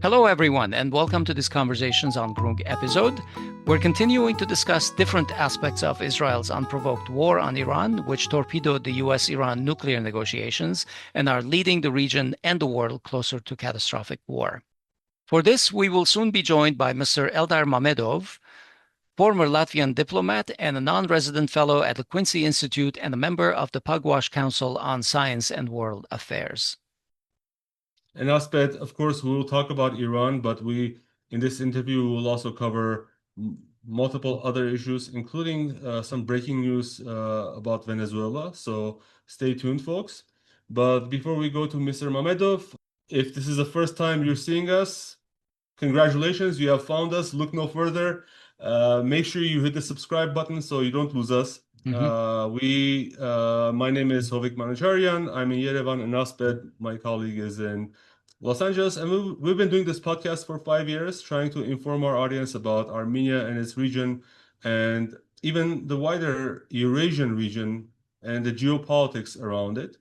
Hello, everyone, and welcome to this Conversations on Groong episode. We're continuing to discuss different aspects of Israel's unprovoked war on Iran, which torpedoed the US-Iran nuclear negotiations and are leading the region and the world closer to catastrophic war. For this, we will soon be joined by Mr. Eldar Mamedov, former Latvian diplomat and a non-resident fellow at the Quincy Institute and a member of the Pugwash Council on Science and World Affairs. And Aspet, of course, we will talk about Iran, but in this interview, we will also cover multiple other issues, including some breaking news about Venezuela. So stay tuned, folks. But before we go to Mr. Mamedov, if this is the first time you're seeing us, congratulations, you have found us. Look no further. Make sure you hit the subscribe button so you don't lose us. My name is Hovik Manacharyan. I'm in Yerevan, and Aspet, my colleague, is in Los Angeles. And we've been doing this podcast for 5 years, trying to inform our audience about Armenia and its region, and even the wider Eurasian region and the geopolitics around it.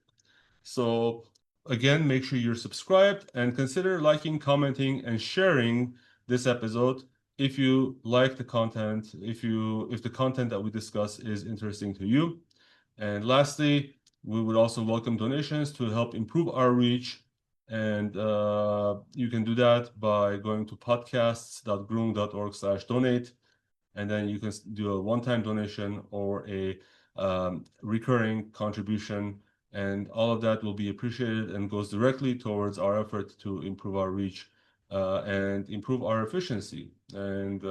So again, make sure you're subscribed and consider liking, commenting, and sharing this episode if you like the content, if the content that we discuss is interesting to you. And lastly, we would also welcome donations to help improve our reach. And you can do that by going to podcasts.groong.org/donate. And then you can do a one-time donation or a recurring contribution. And all of that will be appreciated and goes directly towards our effort to improve our reach and improve our efficiency. And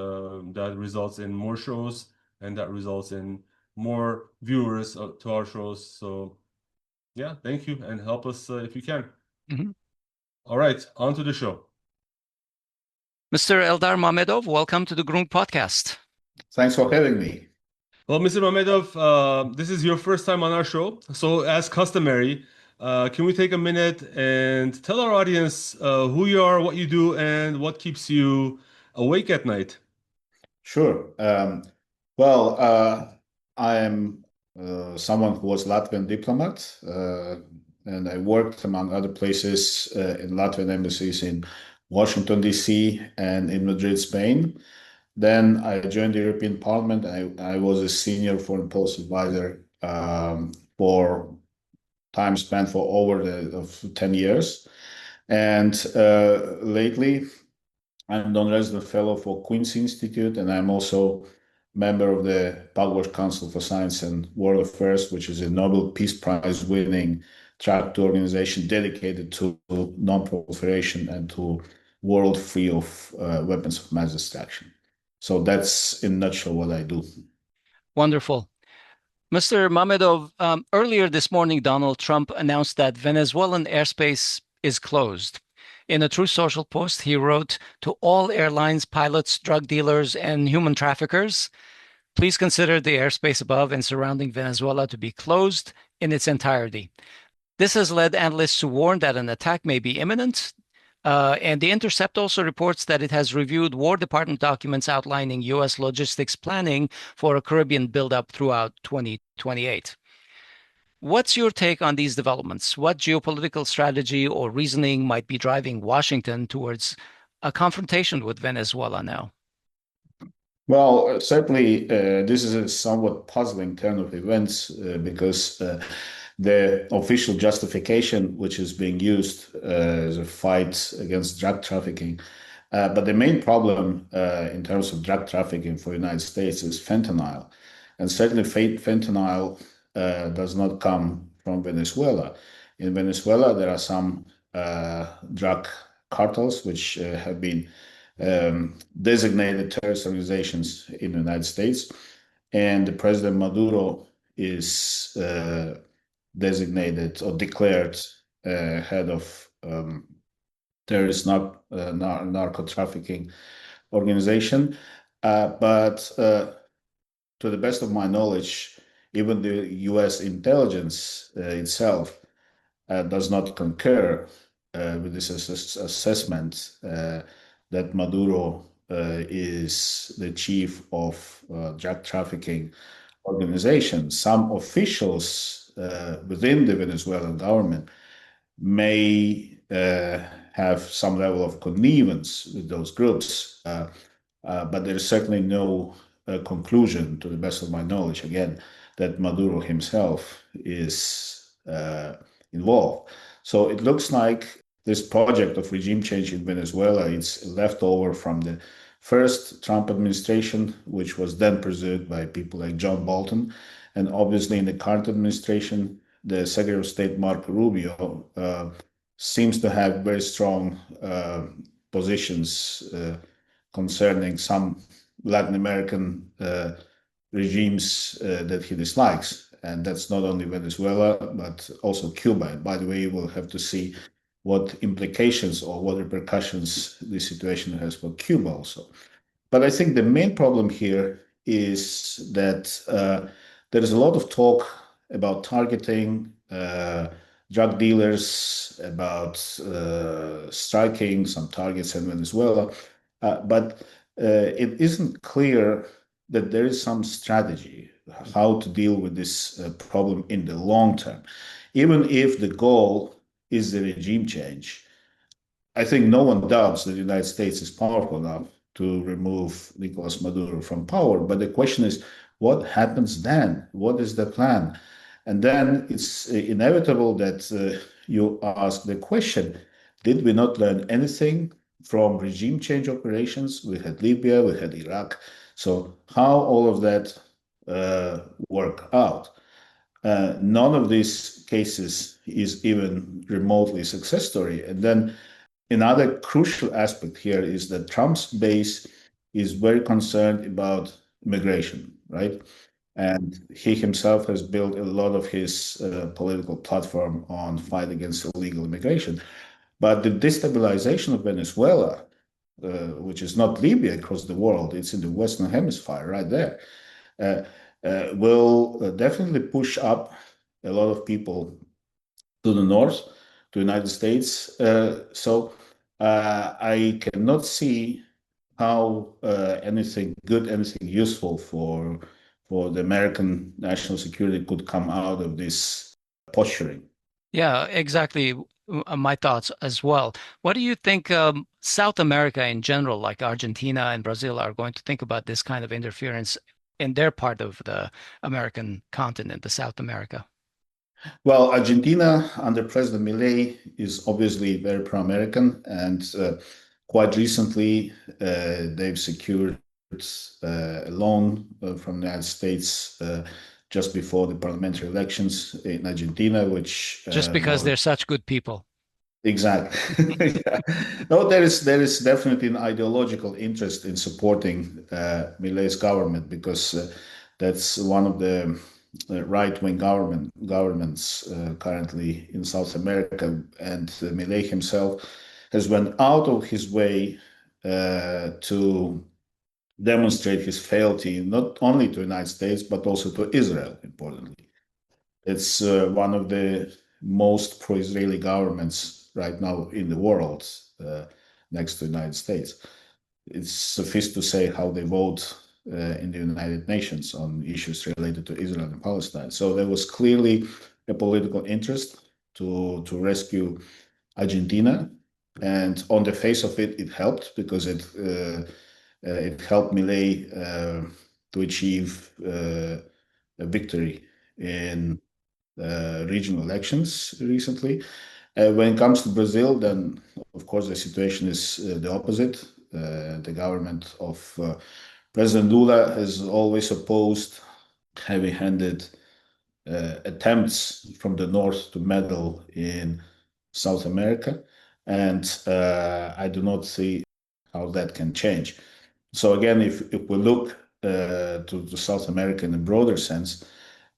that results in more shows, and that results in more viewers to our shows. So yeah, thank you, and help us if you can. All right, on to the show. Mr. Eldar Mamedov, welcome to the Groong podcast. Thanks for having me. Well, Mr. Mamedov, this is your first time on our show. So as customary, can we take a minute and tell our audience who you are, what you do, and what keeps you awake at night? Sure. I am someone who was Latvian diplomat, and I worked, among other places, in Latvian embassies in Washington, D.C. and in Madrid, Spain. Then I joined the European Parliament. I was a senior foreign policy advisor for time spent for over 10 years. And lately, I'm non-resident fellow for Quincy Institute, and I'm also member of the Pugwash Council for Science and World Affairs, which is a Nobel Peace Prize winning track organization dedicated to non-proliferation and to world free of weapons of mass destruction. So that's in a nutshell what I do. Wonderful. Mr. Mamedov, earlier this morning, Donald Trump announced that Venezuelan airspace is closed. In a Truth Social post, he wrote, "To all airlines, pilots, drug dealers, and human traffickers, please consider the airspace above and surrounding Venezuela to be closed in its entirety." This has led analysts to warn that an attack may be imminent. And The Intercept also reports that it has reviewed War Department documents outlining U.S. logistics planning for a Caribbean buildup throughout 2028. What's your take on these developments? What geopolitical strategy or reasoning might be driving Washington towards a confrontation with Venezuela now? Well, certainly this is a somewhat puzzling turn of events because the official justification, which is being used as a fight against drug trafficking. But the main problem in terms of drug trafficking for the United States is fentanyl. And certainly fentanyl does not come from Venezuela. In Venezuela, there are some drug cartels which have been designated terrorist organizations in the United States. And the President Maduro is designated or declared head of terrorist narco trafficking organization. But to the best of my knowledge, even the U.S. intelligence itself does not concur with this assessment that Maduro is the chief of drug trafficking organization. Some officials within the Venezuelan government may have some level of connivance with those groups, but there is certainly no conclusion, to the best of my knowledge, again, that Maduro himself is involved. So it looks like this project of regime change in Venezuela is leftover from the first Trump administration, which was then pursued by people like John Bolton. And obviously, in the current administration, the Secretary of State, Marco Rubio, seems to have very strong positions concerning some Latin American regimes that he dislikes. And that's not only Venezuela, but also Cuba. And by the way, you will have to see what implications or what repercussions this situation has for Cuba also. But I think the main problem here is that there is a lot of talk about targeting drug dealers, about striking some targets in Venezuela, but it isn't clear that there is some strategy how to deal with this problem in the long term. Even if the goal is the regime change, I think no one doubts that the United States is powerful enough to remove Nicolas Maduro from power. But the question is, what happens then? What is the plan? And then it's inevitable that you ask the question, did we not learn anything from regime change operations? We had Libya, we had Iraq. So how all of that work out? None of these cases is even remotely a success story. And then another crucial aspect here is that Trump's base is very concerned about immigration, right? And he himself has built a lot of his political platform on fight against illegal immigration. But the destabilization of Venezuela, which is not Libya across the world, it's in the Western Hemisphere right there, will definitely push up a lot of people to the north, to the United States. So I cannot see how anything good, anything useful for the American national security could come out of this posturing. Yeah, exactly. My thoughts as well. What do you think South America in general, like Argentina and Brazil, are going to think about this kind of interference in their part of the American continent, the South America? Well, Argentina under President Milei is obviously very pro-American, and quite recently they've secured a loan from the United States just before the parliamentary elections in Argentina, which Just because they're such good people. exactly. Yeah. No, there is definitely an ideological interest in supporting Milei's government because that's one of the right-wing governments currently in South America, and Milei himself has went out of his way to demonstrate his fealty not only to the United States but also to Israel. Importantly, it's one of the most pro-Israeli governments right now in the world, next to the United States. It's suffice to say how they vote in the United Nations on issues related to Israel and Palestine. So there was clearly a political interest to rescue Argentina, and on the face of it, it helped because it helped Milei to achieve a victory in regional elections recently. When it comes to Brazil, then of course the situation is the opposite. The government of President Lula has always opposed heavy-handed attempts from the north to meddle in South America, and I do not see how that can change. So again, if we look to South America in a broader sense,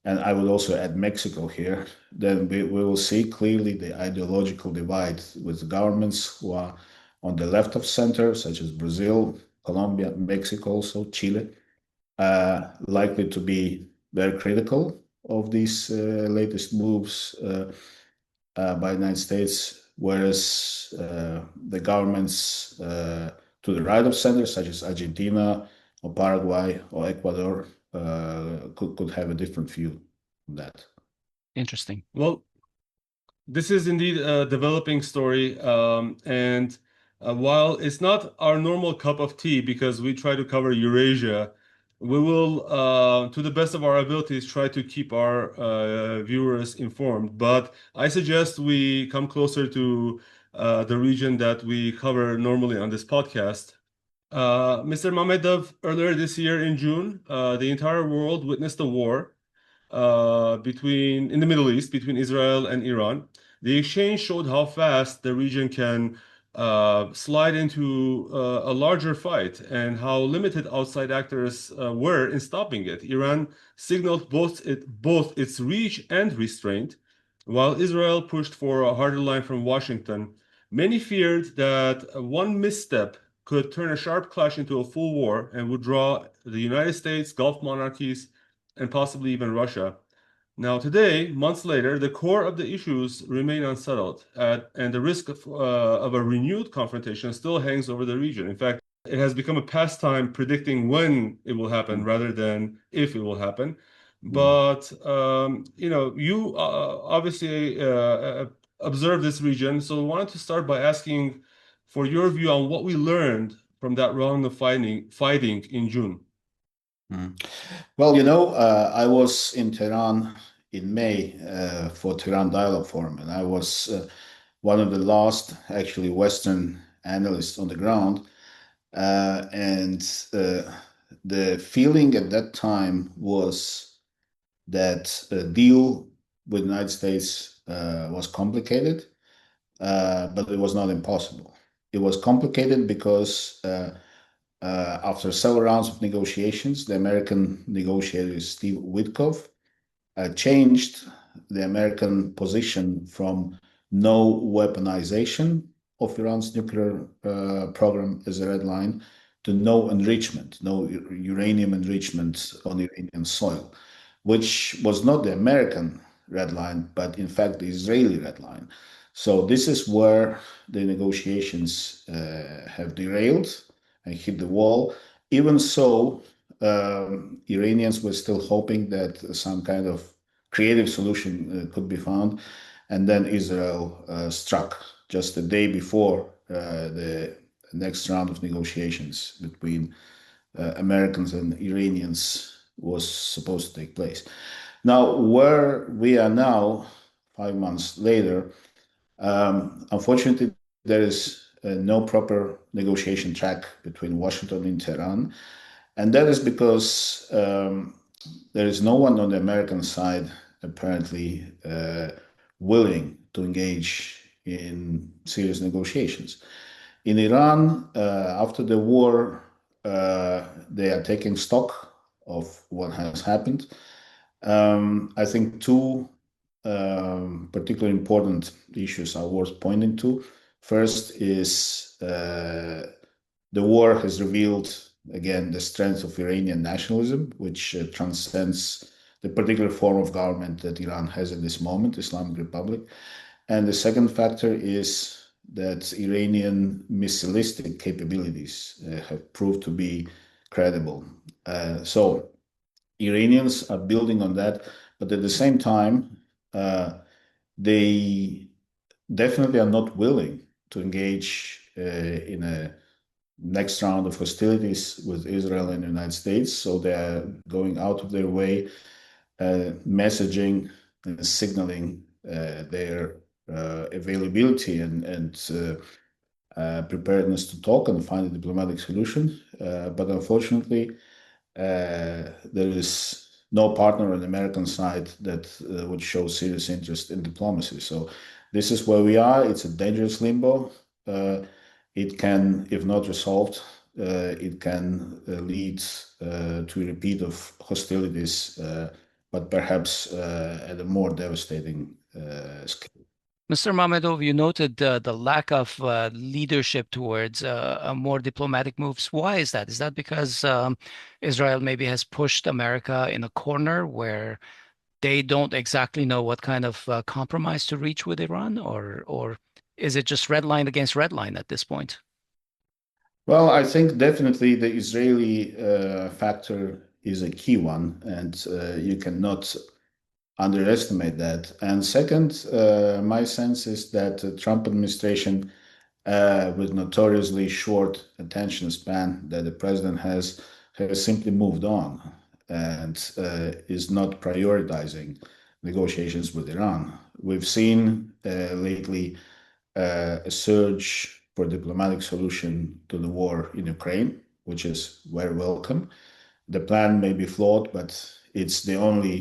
and I would also add Mexico here, then we will see clearly the ideological divide with governments who are on the left of center, such as Brazil, Colombia, Mexico, also Chile, likely to be very critical of these latest moves by the United States, whereas the governments to the right of center, such as Argentina or Paraguay or Ecuador, could have a different view on that. Interesting. Well, This is indeed a developing story, and while it's not our normal cup of tea because we try to cover Eurasia, we will, to the best of our abilities, try to keep our viewers informed. But I suggest we come closer to the region that we cover normally on this podcast. Mr. Mamedov, earlier this year in June, the entire world witnessed a war in the Middle East between Israel and Iran. The exchange showed how fast the region can slide into a larger fight and how limited outside actors were in stopping it. Iran signaled both its reach and restraint, while Israel pushed for a harder line from Washington. Many feared that one misstep could turn a sharp clash into a full war and would draw the United States, Gulf monarchies, and possibly even Russia. Now, today, months later, the core of the issues remain unsettled, and the risk of a renewed confrontation still hangs over the region. In fact, it has become a pastime predicting when it will happen rather than if it will happen. But you obviously observe this region, so I wanted to start by asking for your view on what we learned from that round of fighting in June. Well, I was in Tehran in May for Tehran Dialogue Forum, and I was one of the last actually Western analysts on the ground. And the feeling at that time was that a deal with the United States was complicated, but it was not impossible. It was complicated because after several rounds of negotiations, the American negotiator Steve Witkoff changed the American position from no weaponization of Iran's nuclear program as a red line to no enrichment, no uranium enrichment on Iranian soil, which was not the American red line, but in fact the Israeli red line. So this is where the negotiations have derailed and hit the wall. Even so, Iranians were still hoping that some kind of creative solution could be found. And then Israel struck just the day before the next round of negotiations between Americans and Iranians was supposed to take place. Now, where we are now, 5 months later, unfortunately, there is no proper negotiation track between Washington and Tehran. And that is because there is no one on the American side apparently willing to engage in serious negotiations. In Iran, after the war, they are taking stock of what has happened. I think two particularly important issues are worth pointing to. First is the war has revealed, again, the strength of Iranian nationalism, which transcends the particular form of government that Iran has at this moment, Islamic Republic. And the second factor is that Iranian missilistic capabilities have proved to be credible. So Iranians are building on that, but at the same time, they definitely are not willing to engage in a next round of hostilities with Israel and the United States. So they're going out of their way, messaging and signaling their availability and preparedness to talk and find a diplomatic solution. But unfortunately, there is no partner on the American side that would show serious interest in diplomacy. So this is where we are. It's a dangerous limbo. It can, if not resolved, it can lead to a repeat of hostilities, but perhaps at a more devastating scale. Mr. Mamedov, you noted the lack of leadership towards a more diplomatic moves. Why is that? Is that because Israel maybe has pushed America in a corner where they don't exactly know what kind of compromise to reach with Iran, or is it just red line against red line at this point? Well, I think definitely the Israeli factor is a key one, and you cannot underestimate that. And second, my sense is that the Trump administration, with notoriously short attention span that the president has simply moved on and is not prioritizing negotiations with Iran. We've seen lately a surge for diplomatic solution to the war in Ukraine, which is very welcome. The plan may be flawed, but it's the only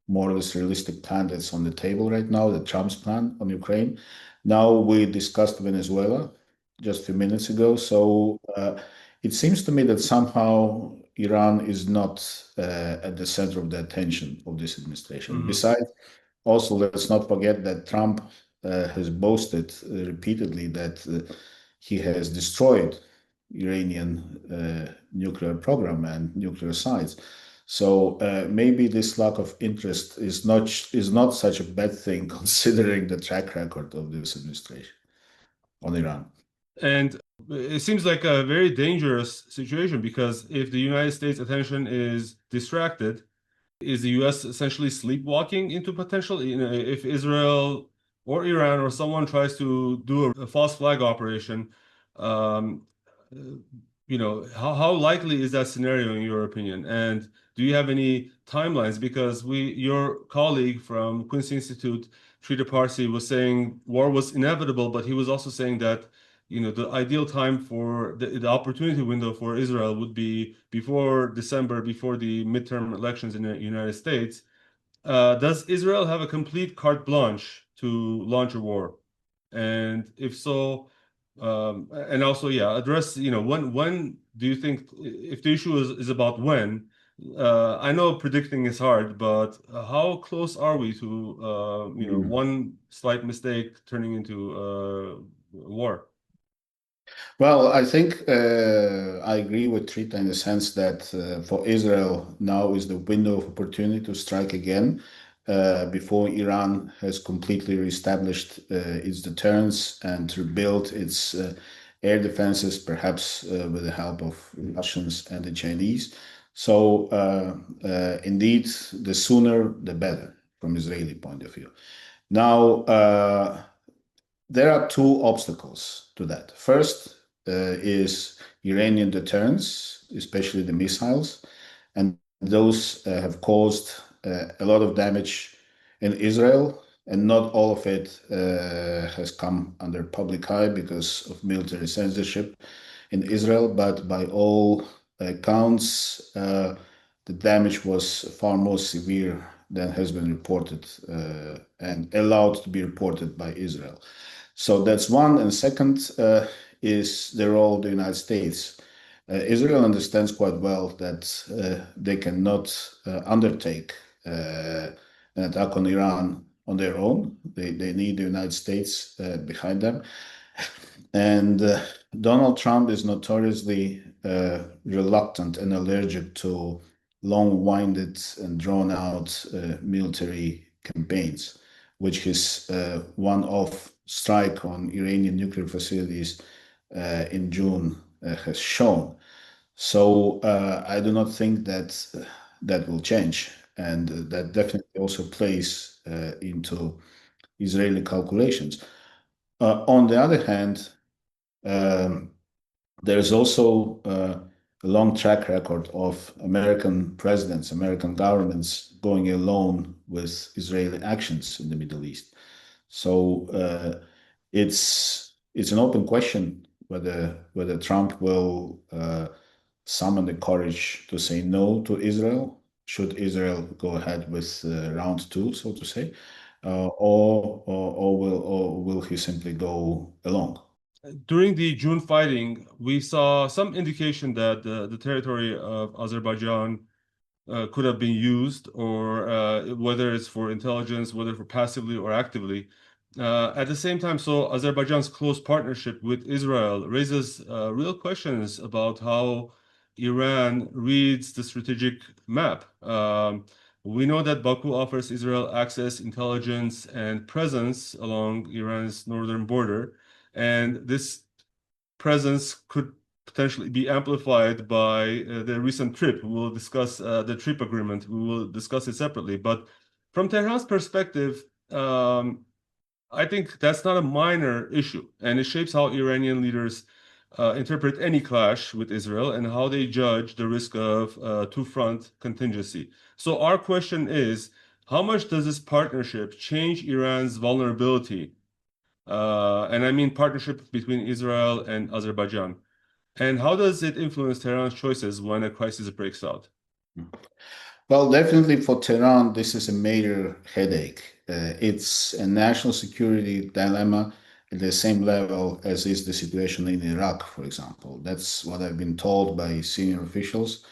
more or less realistic plan that's on the table right now, the Trump's plan on Ukraine. Now we discussed Venezuela just a few minutes ago. So it seems to me that somehow Iran is not at the center of the attention of this administration. Mm-hmm. Besides, also, let's not forget that Trump has boasted repeatedly that he has destroyed Iranian nuclear program and nuclear sites. So maybe this lack of interest is not such a bad thing considering the track record of this administration on Iran. And it seems like a very dangerous situation, because if the United States attention is distracted, is the US essentially sleepwalking into potential? If Israel or Iran or someone tries to do a false flag operation, um, how likely is that scenario in your opinion? And do you have any timelines? Because your colleague from Quincy Institute, Sridhar Parsi, was saying war was inevitable, but he was also saying that the ideal time for the opportunity window for Israel would be before December, before the midterm elections in the United States. Does Israel have a complete carte blanche to launch a war? And if so, and also, yeah, address, when do you think, if the issue is about when, I know predicting is hard, but how close are we to, one slight mistake turning into war? Well, I think I agree with Trita in the sense that for Israel now is the window of opportunity to strike again before Iran has completely reestablished its deterrence and rebuilt its air defenses, perhaps with the help of Russians and the Chinese. So indeed, the sooner the better from Israeli point of view. Now, there are two obstacles to that. First is Iranian deterrence, especially the missiles, and those have caused a lot of damage in Israel, and not all of it has come under public eye because of military censorship in Israel, but by all accounts, the damage was far more severe than has been reported and allowed to be reported by Israel. So that's one. And second is the role of the United States. Israel understands quite well that they cannot undertake an attack on Iran on their own. They need the United States behind them. And Donald Trump is notoriously reluctant and allergic to long-winded and drawn-out military campaigns, which his one-off strike on Iranian nuclear facilities in June has shown. So I do not think that that will change, and that definitely also plays into Israeli calculations. On the other hand, there is also a long track record of American presidents, American governments going alone with Israeli actions in the Middle East. So it's an open question whether Trump will summon the courage to say no to Israel, should Israel go ahead with round two, so to say, or will he simply go along? During the June fighting, we saw some indication that the territory of Azerbaijan could have been used, or whether it's for intelligence, whether for passively or actively. At the same time, so Azerbaijan's close partnership with Israel raises real questions about how Iran reads the strategic map. We know that Baku offers Israel access, intelligence, and presence along Iran's northern border, and this presence could potentially be amplified by the recent TRIPP. We will discuss the TRIPP agreement. We will discuss it separately. But From Tehran's perspective, I think that's not a minor issue, and it shapes how Iranian leaders interpret any clash with Israel and how they judge the risk of two-front contingency. So our question is, how much does this partnership change Iran's vulnerability? And I mean partnership between Israel and Azerbaijan. And how does it influence Tehran's choices when a crisis breaks out? Well, definitely for Tehran, this is a major headache. It's a national security dilemma at the same level as is the situation in Iraq, for example. That's what I've been told by senior officials.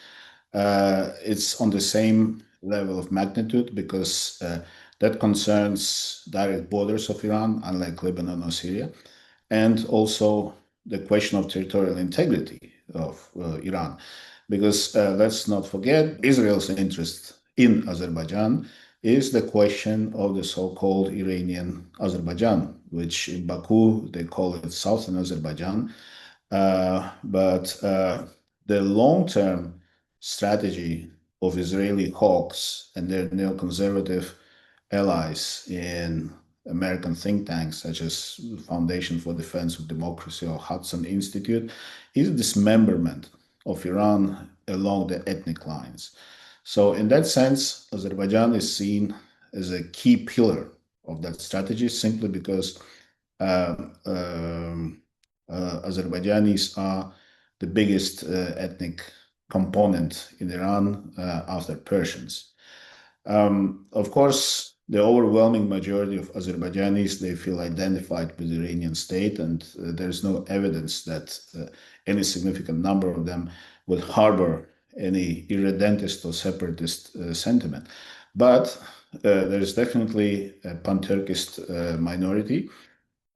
It's on the same level of magnitude because that concerns direct borders of Iran, unlike Lebanon or Syria, and also the question of territorial integrity of Iran. Because let's not forget, Israel's interest in Azerbaijan is the question of the so-called Iranian Azerbaijan, which in Baku they call it Southern Azerbaijan. But the long-term strategy of Israeli hawks and their neoconservative allies in American think tanks such as Foundation for Defense of Democracy or Hudson Institute is dismemberment of Iran along the ethnic lines. So in that sense, Azerbaijan is seen as a key pillar of that strategy simply because Azerbaijanis are the biggest ethnic component in Iran after Persians. Of course, the overwhelming majority of Azerbaijanis, they feel identified with the Iranian state, and there's no evidence that any significant number of them would harbor any irredentist or separatist sentiment. But there is definitely a pan-Turkist minority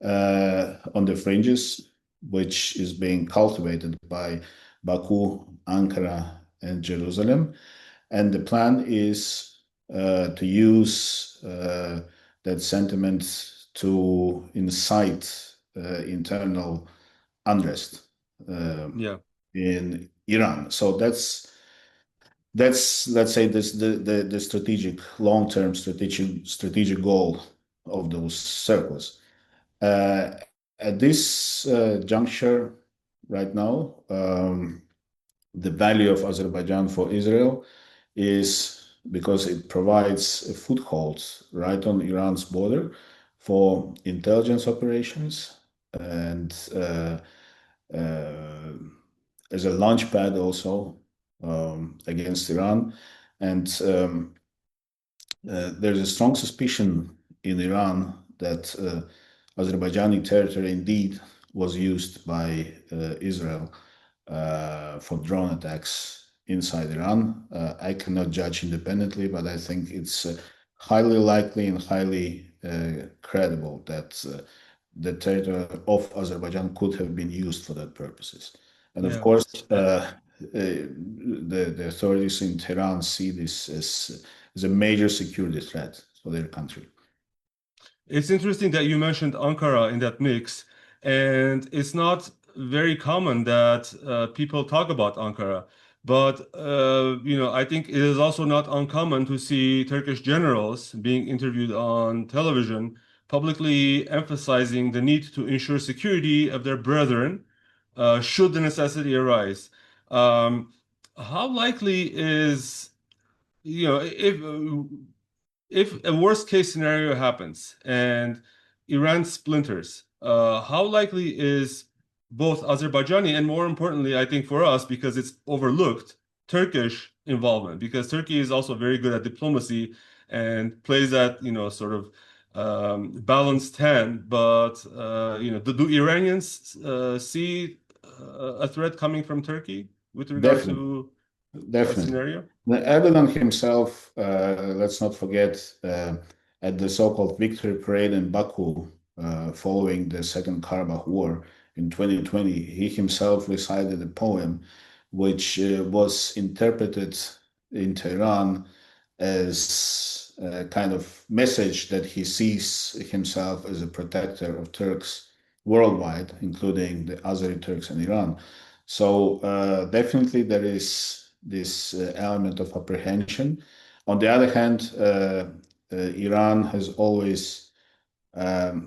on the fringes, which is being cultivated by Baku, Ankara, and Jerusalem. And the plan is to use that sentiment to incite internal unrest in Iran. So that's let's say this the strategic long-term strategic goal of those circles. At this juncture, right now, the value of Azerbaijan for Israel is because it provides a foothold right on Iran's border for intelligence operations and as a launch pad also against Iran. And there's a strong suspicion in Iran that Azerbaijani territory indeed was used by Israel for drone attacks inside Iran. I cannot judge independently, but I think it's highly likely and highly credible that the territory of Azerbaijan could have been used for that purposes. And of course, the authorities in Tehran see this as a major security threat for their country. It's interesting that you mentioned Ankara in that mix, and it's not very common that people talk about Ankara. But I think it is also not uncommon to see Turkish generals being interviewed on television, publicly emphasizing the need to ensure security of their brethren, should the necessity arise. How likely is, if a worst case scenario happens and Iran splinters, how likely is both Azerbaijani and, more importantly, I think for us, because it's overlooked, Turkish involvement? Because Turkey is also very good at diplomacy and plays that, sort of balanced hand. But, do Iranians see a threat coming from Turkey with regard to that scenario? Erdogan himself, let's not forget, at the so-called victory parade in Baku following the Second Karabakh War in 2020, he himself recited a poem which was interpreted in Tehran as a kind of message that he sees himself as a protector of Turks worldwide, including the Azeri Turks and Iran. So definitely there is this element of apprehension. On the other hand, Iran has always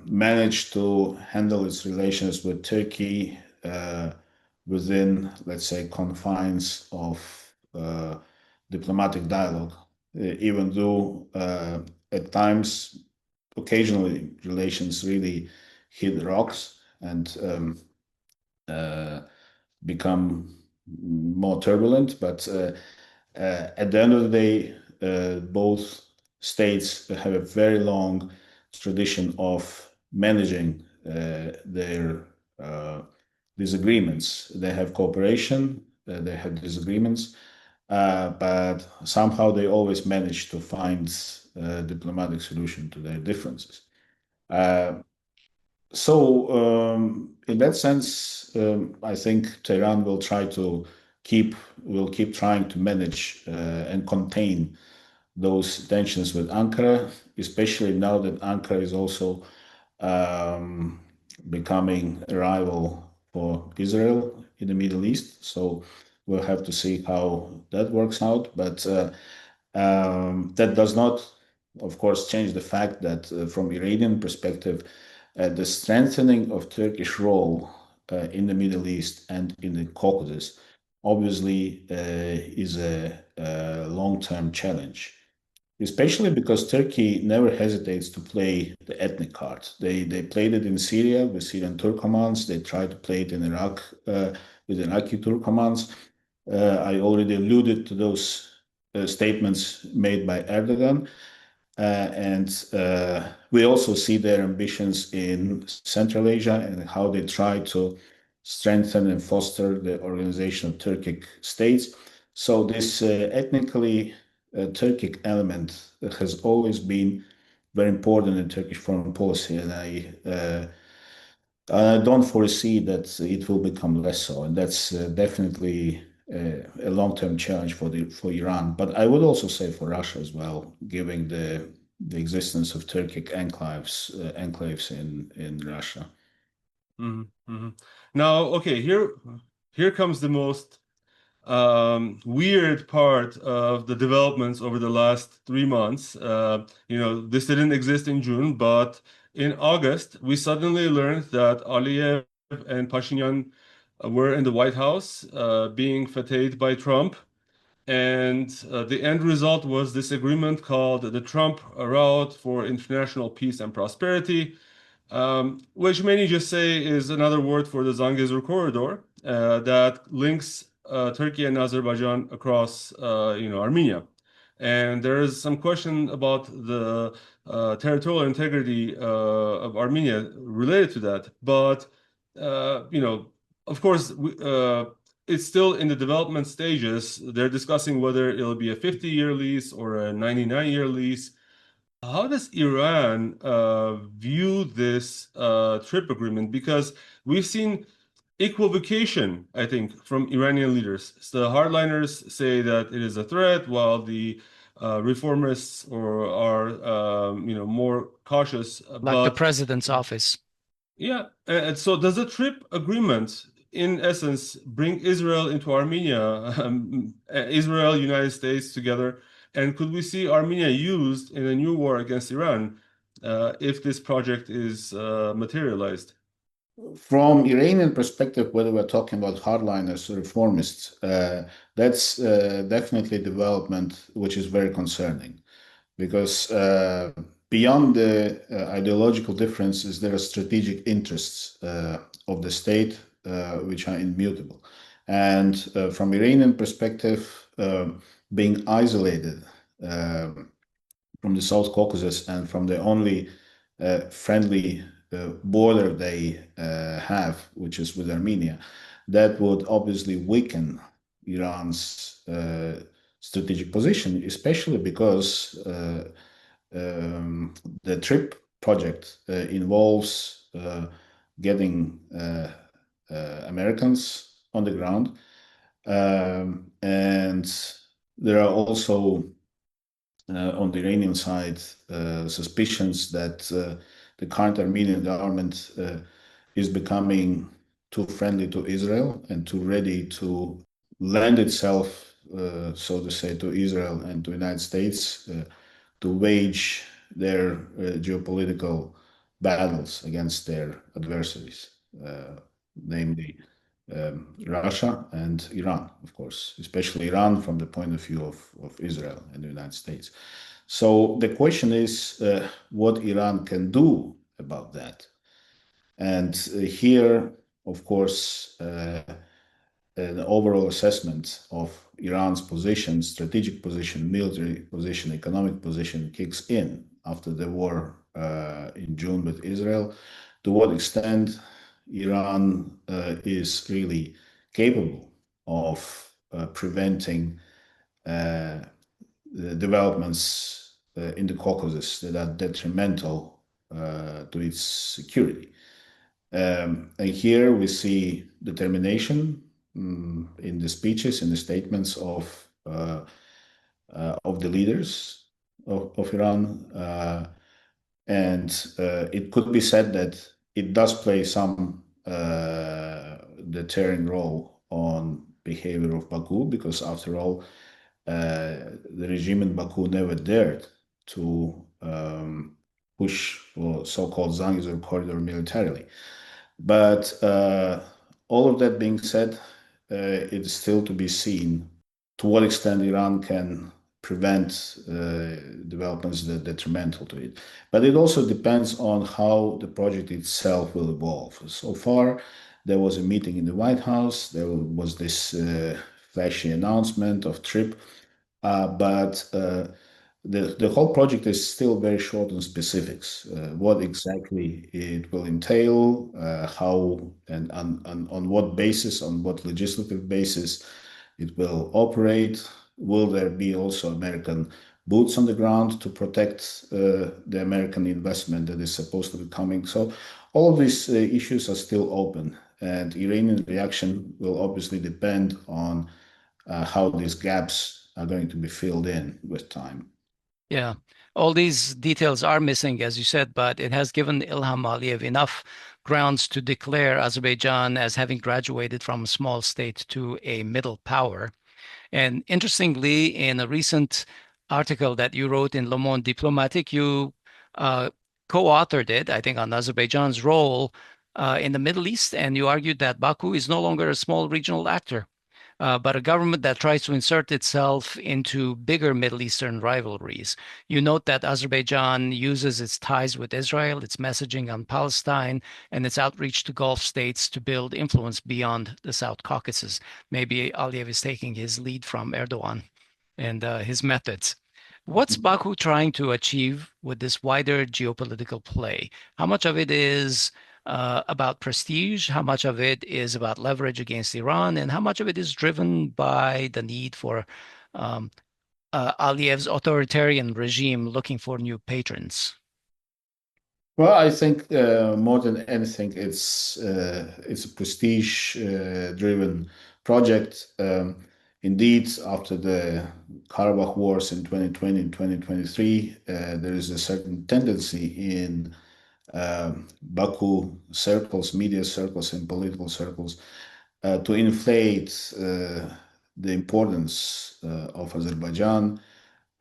managed to handle its relations with Turkey within, let's say, confines of diplomatic dialogue, even though at times, occasionally, relations really hit rocks and become more turbulent. But at the end of the day, both states have a very long tradition of managing their disagreements. They have cooperation, they have disagreements, but somehow they always manage to find a diplomatic solution to their differences. In that sense, I think Tehran will keep trying to manage and contain those tensions with Ankara, especially now that Ankara is also becoming a rival for Israel in the Middle East. So we'll have to see how that works out. But that does not, of course, change the fact that from Iranian perspective, the strengthening of Turkish role in the Middle East and in the Caucasus obviously is a long-term challenge, especially because Turkey never hesitates to play the ethnic card. They played it in Syria with Syrian Turkomans. They tried to play it in Iraq with Iraqi Turkomans. I already alluded to those statements made by Erdogan. And we also see their ambitions in Central Asia and how they try to strengthen and foster the organization of Turkic states. So this ethnically Turkic element has always been very important in Turkish foreign policy, and I don't foresee that it will become less so, and that's definitely a long-term challenge for Iran. But I would also say for Russia as well, given the existence of Turkic enclaves in Russia. Now, okay, here comes the most weird part of the developments over the last 3 months. This didn't exist in June, but in August, we suddenly learned that Aliyev and Pashinyan were in the White House being feted by Trump. And the end result was this agreement called the Trump Route for International Peace and Prosperity, which many just say is another word for the Zangezur corridor that links Turkey and Azerbaijan across, Armenia. And there is some question about the territorial integrity of Armenia related to that. But, of course, it's still in the development stages. They're discussing whether it'll be a 50-year lease or a 99-year lease. How does Iran view this TRIPP agreement? Because we've seen equivocation, I think, from Iranian leaders. So the hardliners say that it is a threat, while the reformists are more cautious. Like the president's office. Yeah, and so does the TRIPP agreement, in essence, bring Israel into Armenia, Israel, United States together? And could we see Armenia used in a new war against Iran if this project is materialized? From Iranian perspective, whether we're talking about hardliners or reformists, that's definitely a development which is very concerning, because beyond the ideological differences, there are strategic interests of the state which are immutable. And from Iranian perspective, being isolated from the South Caucasus and from the only friendly border they have, which is with Armenia, that would obviously weaken Iran's strategic position, especially because the TRIPP project involves getting Americans on the ground. And there are also on the Iranian side suspicions that the current Armenian government is becoming too friendly to Israel and too ready to lend itself, so to say, to Israel and to the United States to wage their geopolitical battles against their adversaries, namely Russia and Iran, of course, especially Iran from the point of view of Israel and the United States. So the question is what Iran can do about that. And here, of course, the overall assessment of Iran's position, strategic position, military position, economic position kicks in after the war in June with Israel. To what extent Iran is really capable of preventing the developments in the Caucasus that are detrimental to its security. And here we see determination in the speeches, in the statements of the leaders of Iran, and it could be said that it does play some deterring role on behavior of Baku, because after all, the regime in Baku never dared to push for so-called Zangezur corridor militarily. But all of that being said, it is still to be seen to what extent Iran can prevent developments that are detrimental to it. But it also depends on how the project itself will evolve. So far, there was a meeting in the White House. There was this flashy announcement of TRIPP, but the whole project is still very short on specifics. What exactly it will entail, how and on what basis, on what legislative basis it will operate. Will there be also American boots on the ground to protect the American investment that is supposed to be coming? So all of these issues are still open, and Iranian reaction will obviously depend on how these gaps are going to be filled in with time. Yeah, all these details are missing, as you said, but it has given Ilham Aliyev enough grounds to declare Azerbaijan as having graduated from a small state to a middle power. And interestingly, in a recent article that you wrote in Le Monde Diplomatique, you co-authored it, I think, on Azerbaijan's role in the Middle East, and you argued that Baku is no longer a small regional actor, but a government that tries to insert itself into bigger Middle Eastern rivalries. You note that Azerbaijan uses its ties with Israel, its messaging on Palestine, and its outreach to Gulf states to build influence beyond the South Caucasus. Maybe Aliyev is taking his lead from Erdogan and his methods. What's Baku trying to achieve with this wider geopolitical play? How much of it is about prestige, how much of it is about leverage against Iran, and how much of it is driven by the need for um, Aliyev's authoritarian regime looking for new patrons? Well, I think more than anything, it's a prestige driven project. Indeed, after the Karabakh wars in 2020 and 2023, there is a certain tendency in Baku circles, media circles, and political circles to inflate the importance of Azerbaijan.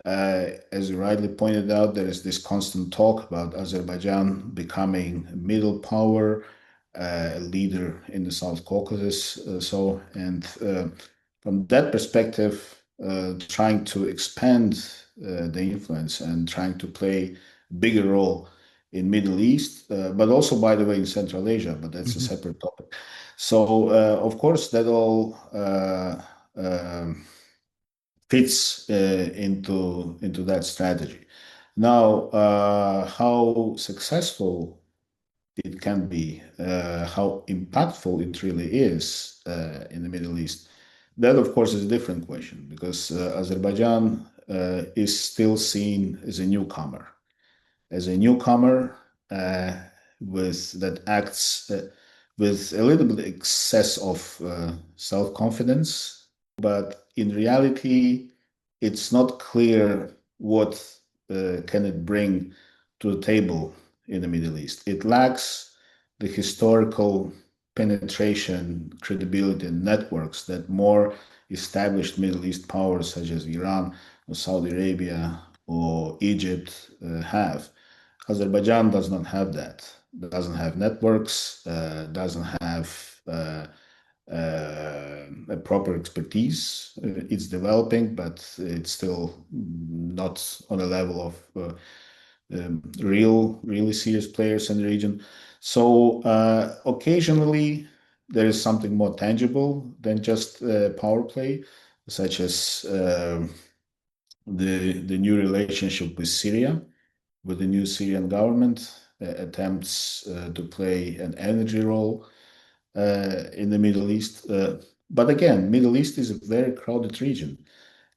As you rightly pointed out, there is this constant talk about Azerbaijan becoming a middle power, a leader in the South Caucasus. From that perspective, trying to expand the influence and trying to play a bigger role in Middle East, but also, by the way, in Central Asia, but that's a separate topic. So, of course, that all fits into that strategy. Now, how successful it can be, how impactful it really is in the Middle East, that of course is a different question, because Azerbaijan is still seen as a newcomer, with that acts with a little bit excess of self-confidence, but in reality, it's not clear what can it bring to the table in the Middle East. It lacks the historical penetration, credibility, and networks that more established Middle East powers such as Iran or Saudi Arabia or Egypt have. Azerbaijan does not have that. Doesn't have networks, doesn't have a proper expertise. It's developing, but it's still not on a level of really serious players in the region. So occasionally there is something more tangible than just power play, such as the new relationship with Syria, with the new Syrian government, attempts to play an energy role in the Middle East. But again, Middle East is a very crowded region,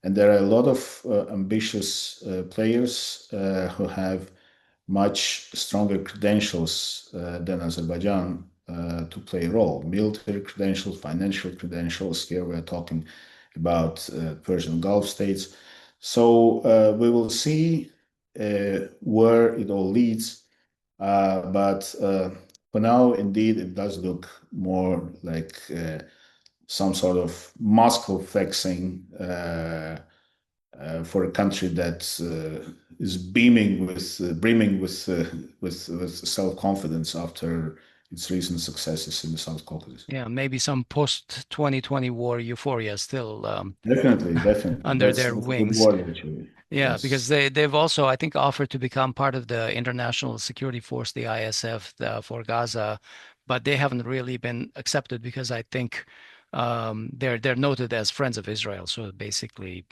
and there are a lot of ambitious players who have much stronger credentials than Azerbaijan to play a role. Military credentials, financial credentials. Here we're talking about Persian Gulf states. So we will see where it all leads. But for now, indeed, it does look more like some sort of Moscow flexing for a country that is brimming with self-confidence after its recent successes in the South Caucasus. Yeah, maybe some post-2020 war euphoria still Definitely. under That's their a good wings. word, actually. Yeah, because Yes. they've also, I think, offered to become part of the International Security Force, the ISF, for Gaza, but they haven't really been accepted because I think they're noted as friends of Israel. So basically,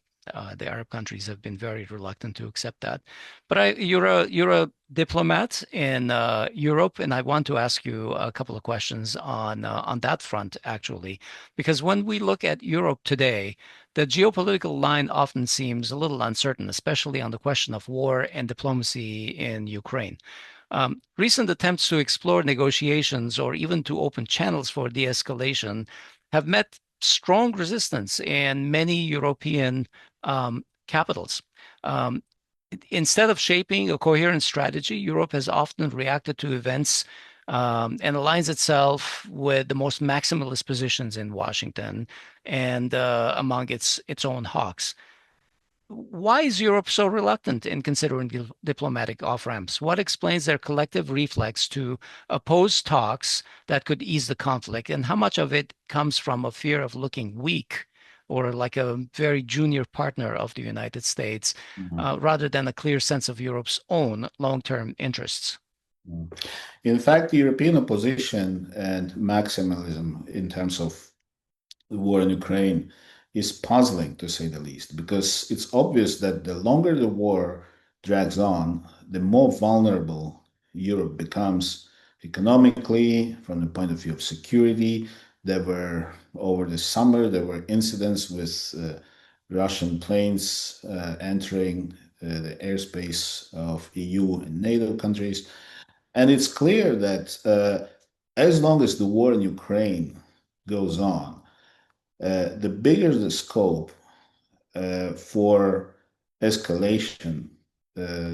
the Arab countries have been very reluctant to accept that. But you're a diplomat in Europe, and I want to ask you a couple of questions on that front, actually, because when we look at Europe today, the geopolitical line often seems a little uncertain, especially on the question of war and diplomacy in Ukraine. Recent attempts to explore negotiations or even to open channels for de-escalation have met strong resistance in many European capitals. Um, Instead of shaping a coherent strategy, Europe has often reacted to events and aligns itself with the most maximalist positions in Washington and among its own hawks. Why is Europe so reluctant in considering diplomatic off-ramps? What explains their collective reflex to oppose talks that could ease the conflict? And how much of it comes from a fear of looking weak or like a very junior partner of the United States, Mhm. rather than a clear sense of Europe's own long-term interests? In fact, the European opposition and maximalism in terms of the war in Ukraine is puzzling to say the least, because it's obvious that the longer the war drags on, the more vulnerable Europe becomes economically, from the point of view of security. Over the summer, there were incidents with Russian planes entering the airspace of EU and NATO countries. And it's clear that as long as the war in Ukraine goes on, the bigger the scope for escalation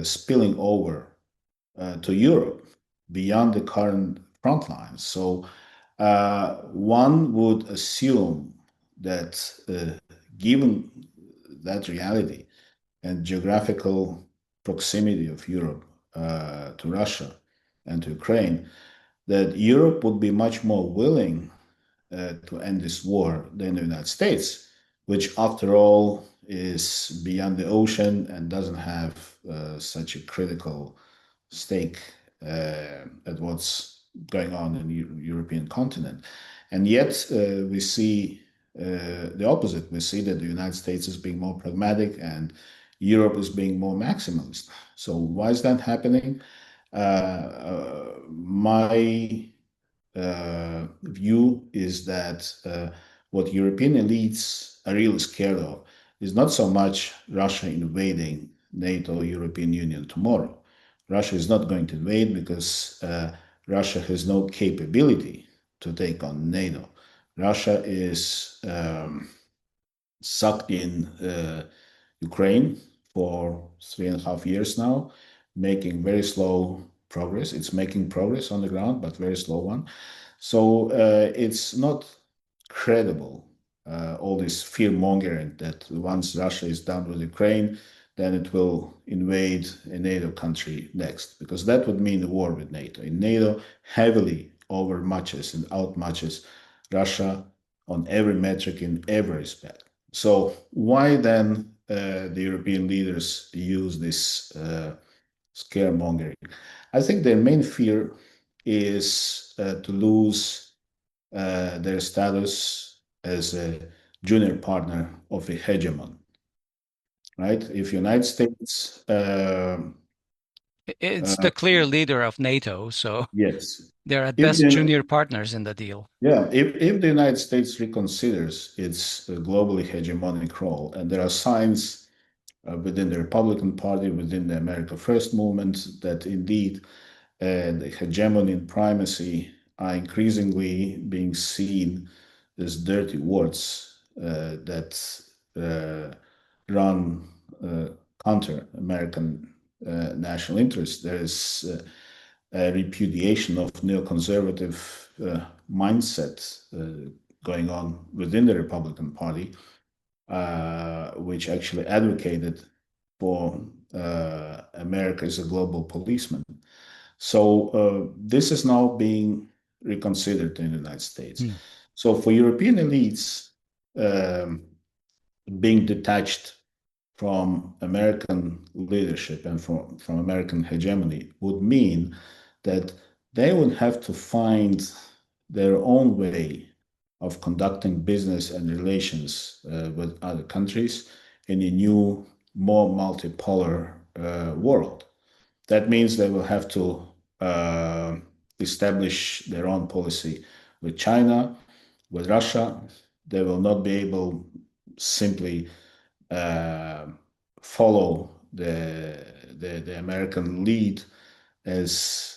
spilling over to Europe beyond the current front lines. So one would assume that given that reality and geographical proximity of Europe to Russia and to Ukraine, that Europe would be much more willing to end this war than the United States, which, after all, is beyond the ocean and doesn't have such a critical stake at what's going on in the European continent. And yet, we see the opposite. We see that the United States is being more pragmatic and Europe is being more maximalist. So, why is that happening? My view is that what European elites are really scared of is not so much Russia invading NATO or European Union tomorrow. Russia is not going to invade because Russia has no capability to take on NATO. Russia is sucked in Ukraine for 3.5 years now, making very slow progress. It's making progress on the ground, but very slow one. So it's not credible, all this fear mongering that once Russia is done with Ukraine, then it will invade a NATO country next, because that would mean a war with NATO. And NATO heavily overmatches and outmatches Russia on every metric in every respect. So why then the European leaders use this scaremongering? I think their main fear is to lose their status as a junior partner of a hegemon, right? If United States, It's the clear leader of NATO, so yes, they're at if best the, junior partners in the deal. yeah, if the United States reconsiders its globally hegemonic role, and there are signs within the Republican Party, within the America First movement, that indeed the hegemony and primacy are increasingly being seen as dirty words that run counter American national interests. There is a repudiation of neoconservative mindset going on within the Republican Party, which actually advocated for America as a global policeman. So this is now being reconsidered in the United States. Hmm. So for European elites, um, being detached from American leadership and from American hegemony would mean that they would have to find their own way of conducting business and relations with other countries in a new, more multipolar world. That means they will have to establish their own policy with China, with Russia. They will not be able simply uh, follow the American lead as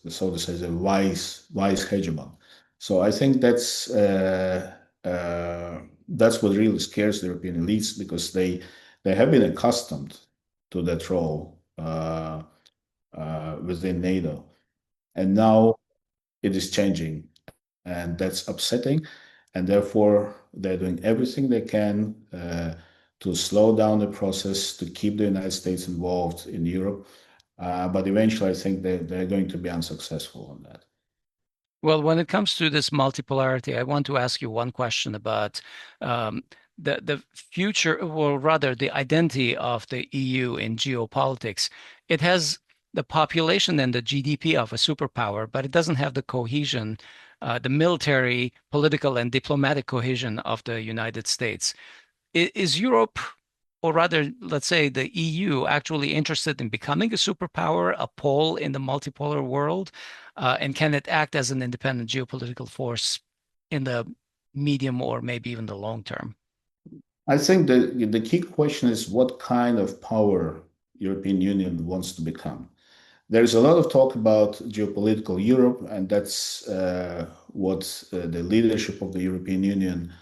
so to say a wise hegemon. So I think that's what really scares the European elites, because they have been accustomed to that role within NATO, and now it is changing, and that's upsetting. And therefore, they're doing everything they can to slow down the process, to keep the United States involved in Europe. But eventually, I think they're going to be unsuccessful on that. Well, when it comes to this multipolarity, I want to ask you one question about um, the future, or rather the identity of the EU in geopolitics. It has the population and the GDP of a superpower, but it doesn't have the cohesion, the military, political, and diplomatic cohesion of the United States. Is Europe, or rather, let's say the EU, actually interested in becoming a superpower, a pole in the multipolar world? And can it act as an independent geopolitical force in the medium or maybe even the long term? I think the key question is what kind of power European Union wants to become. There's a lot of talk about geopolitical Europe, and that's what the leadership of the European Union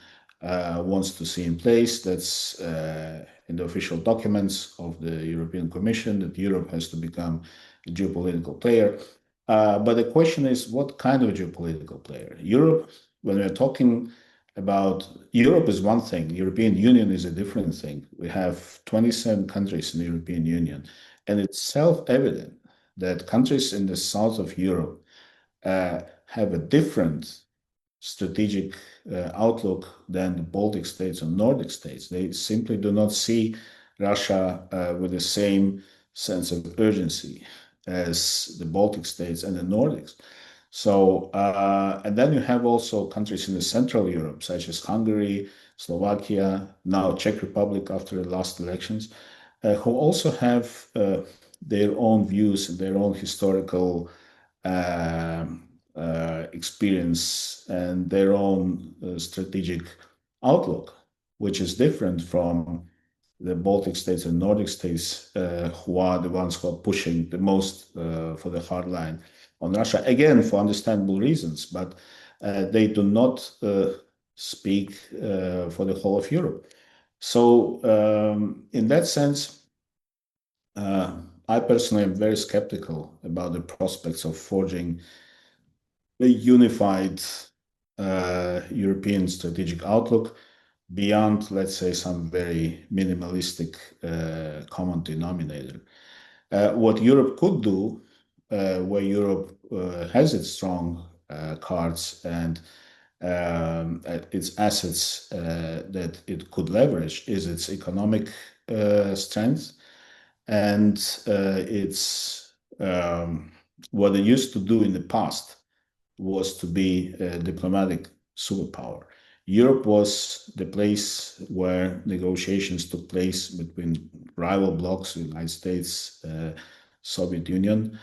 wants to see in place. That's in the official documents of the European Commission, that Europe has to become a geopolitical player. But the question is, what kind of geopolitical player? Europe, when we're talking about Europe, is one thing. European Union is a different thing. We have 27 countries in the European Union, and it's self-evident that countries in the south of Europe have a different strategic outlook than the Baltic states or Nordic states. They simply do not see Russia with the same sense of urgency as the Baltic states and the Nordics. So, and then you have also countries in the Central Europe, such as Hungary, Slovakia, now Czech Republic after the last elections, who also have their own views, their own historical experience, and their own strategic outlook, which is different from the Baltic states and Nordic states, who are the ones who are pushing the most for the hard line on Russia, again, for understandable reasons, but they do not speak for the whole of Europe. So, in that sense, I personally am very skeptical about the prospects of forging a unified European strategic outlook, beyond, let's say, some very minimalistic common denominator. What Europe could do, where Europe has its strong cards and its assets that it could leverage, is its economic strength and its what it used to do in the past was to be a diplomatic superpower. Europe was the place where negotiations took place between rival blocs, the United States, Soviet Union.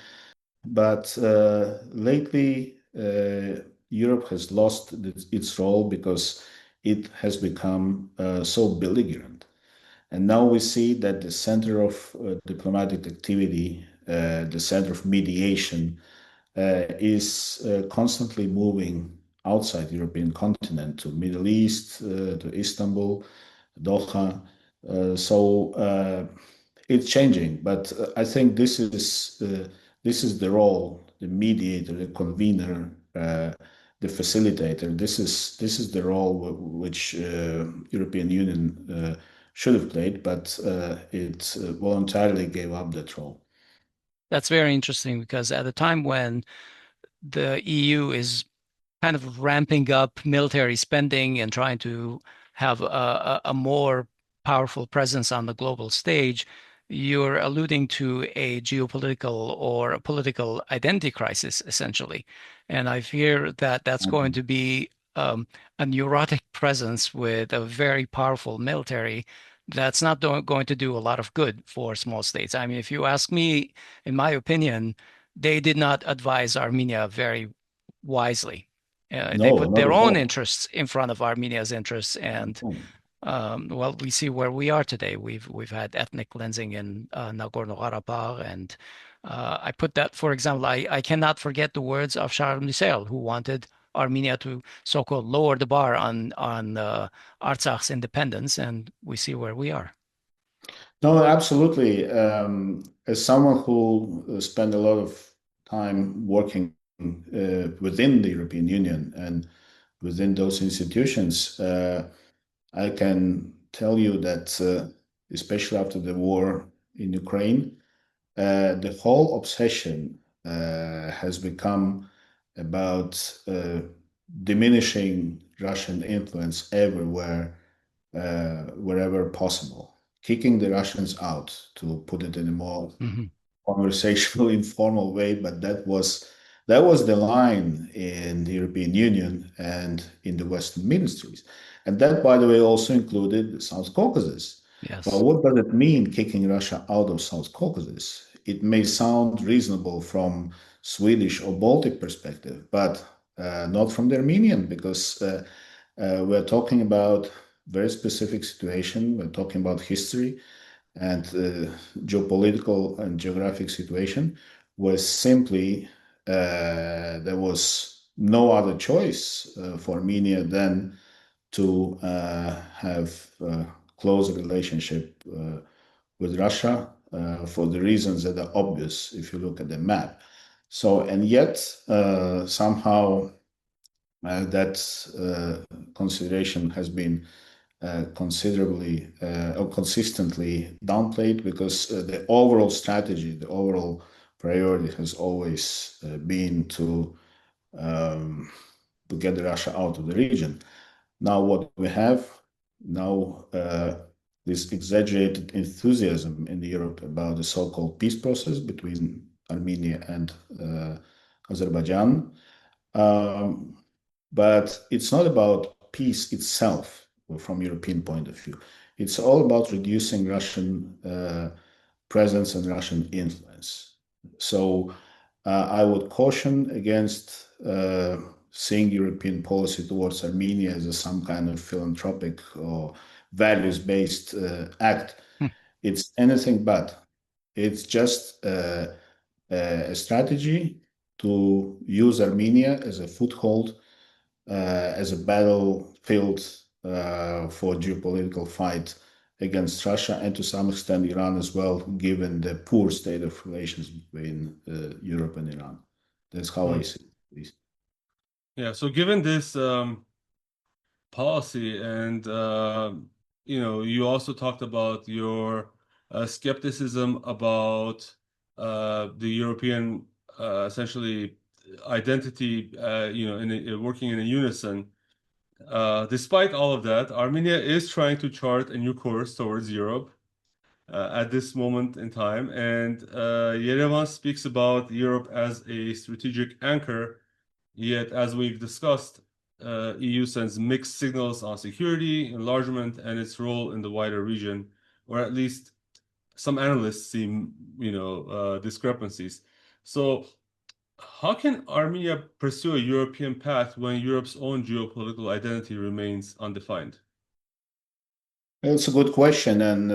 But lately, Europe has lost its role because it has become so belligerent. And now we see that the center of diplomatic activity, the center of mediation, is constantly moving outside the European continent to Middle East, to Istanbul, Doha. So it's changing, but I think this is the role, the mediator, the convener, the facilitator. This is the role which European Union should have played, but it voluntarily gave up that role. That's very interesting because at a time when the EU is kind of ramping up military spending and trying to have a more powerful presence on the global stage, you're alluding to a geopolitical or a political identity crisis, essentially. And I fear that that's going to be a neurotic presence with a very powerful military that's not going to do a lot of good for small states. I mean, if you ask me, in my opinion, they did not advise Armenia very wisely. They No, put not their at own all. interests in front of Armenia's interests, and No. well, we see where we are today. We've had ethnic cleansing in Nagorno-Karabakh, and I put that, for example, I cannot forget the words of Charles Michel, who wanted Armenia to so-called lower the bar on Artsak's independence, and we see where we are. No, absolutely. As someone who spent a lot of time working within the European Union and within those institutions, I can tell you that, especially after the war in Ukraine, the whole obsession has become about diminishing Russian influence everywhere, wherever possible, kicking the Russians out, to put it in a more Mhm. conversational, informal way. But that was the line in the European Union and in the Western ministries, and that, by the way, also included the South Caucasus. Well, Yes. what does it mean kicking Russia out of South Caucasus? It may sound reasonable from Swedish or Baltic perspective, but not from the Armenian, because we're talking about very specific situation. We're talking about history and geopolitical and geographic situation, where simply there was no other choice for Armenia than to have a close relationship with Russia for the reasons that are obvious if you look at the map. So, and yet somehow that consideration has been considerably or consistently downplayed, because the overall strategy, the overall priority has always been um, to get Russia out of the region. Now, what we have now, this exaggerated enthusiasm in Europe about the so-called peace process between Armenia and Azerbaijan. Um, but it's not about peace itself from European point of view. It's all about reducing Russian presence and Russian influence. So I would caution against seeing European policy towards Armenia as some kind of philanthropic or values-based act. Hmm. It's anything but. It's just a strategy to use Armenia as a foothold, as a battlefield for geopolitical fight against Russia, and to some extent Iran as well, given the poor state of relations between Europe and Iran. That's how I Hmm. see it. Yeah, so given this policy, and you also talked about your skepticism about the European essentially identity, working in a unison. Despite all of that, Armenia is trying to chart a new course towards Europe at this moment in time. And Yerevan speaks about Europe as a strategic anchor, yet, as we've discussed, EU sends mixed signals on security, enlargement, and its role in the wider region, or at least some analysts see, discrepancies. So, how can Armenia pursue a European path when Europe's own geopolitical identity remains undefined? It's a good question, and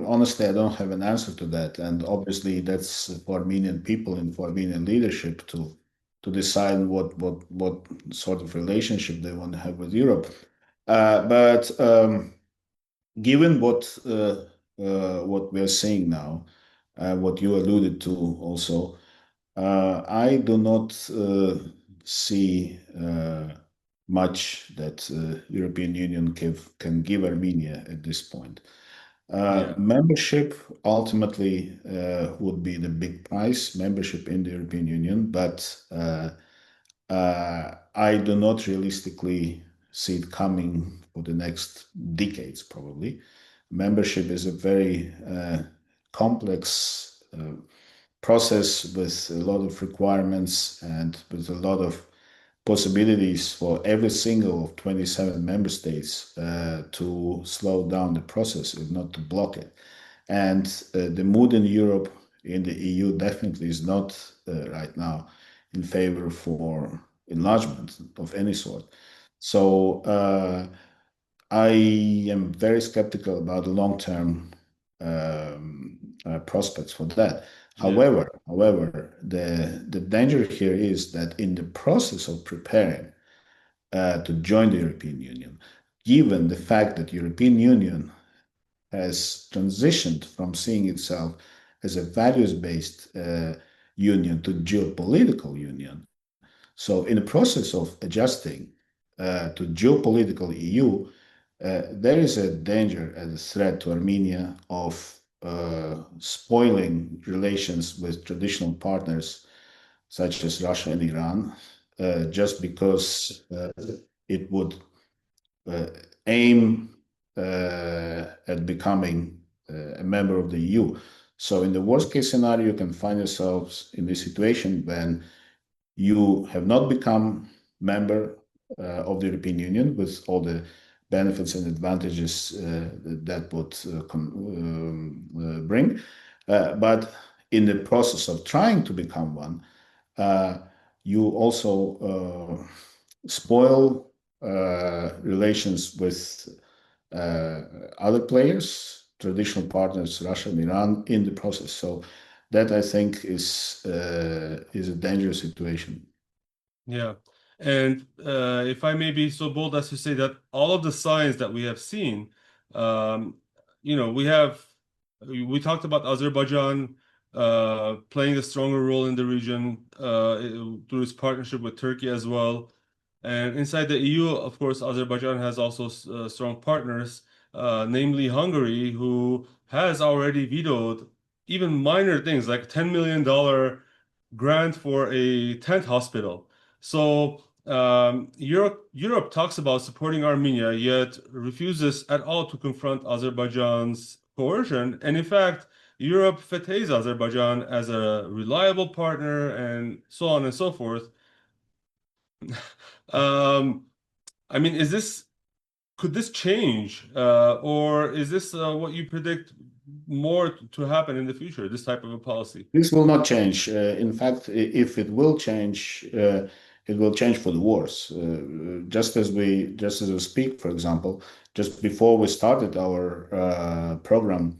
honestly, I don't have an answer to that. And obviously, that's for Armenian people and for Armenian leadership to decide what sort of relationship they want to have with Europe. But given what we are seeing now, what you alluded to also, I do not see much that European Union can give Armenia at this point. Yeah. Membership ultimately would be the big price, membership in the European Union, but I do not realistically see it coming for the next decades, probably. Membership is a very complex process with a lot of requirements and with a lot of possibilities for every single of 27 member states to slow down the process, if not to block it. And the mood in Europe, in the EU, definitely is not right now in favor for enlargement of any sort. So I am very skeptical about the long-term prospects for that. Yeah. However, the danger here is that in the process of preparing to join the European Union, given the fact that European Union has transitioned from seeing itself as a values-based union to geopolitical union. So in the process of adjusting to geopolitical EU, there is a danger and a threat to Armenia of spoiling relations with traditional partners such as Russia and Iran, just because it would aim at becoming a member of the EU. So in the worst case scenario, you can find yourselves in this situation when you have not become member of the European Union with all the benefits and advantages that would bring. But in the process of trying to become one, you also spoil relations with other players, traditional partners, Russia and Iran, in the process. So that I think is a dangerous situation. Yeah. And if I may be so bold as to say that all of the signs that we have seen, we talked about Azerbaijan playing a stronger role in the region through its partnership with Turkey as well. And inside the EU, of course, Azerbaijan has also strong partners, namely Hungary, who has already vetoed even minor things like $10 million grant for a tent hospital. So Europe talks about supporting Armenia, yet refuses at all to confront Azerbaijan's coercion. And in fact, Europe fetes Azerbaijan as a reliable partner and so on and so forth. I mean, could this change, or is this what you predict more to happen in the future, this type of a policy? This will not change. In fact, if it will change, it will change for the worse. Just as we speak, for example, just before we started our program,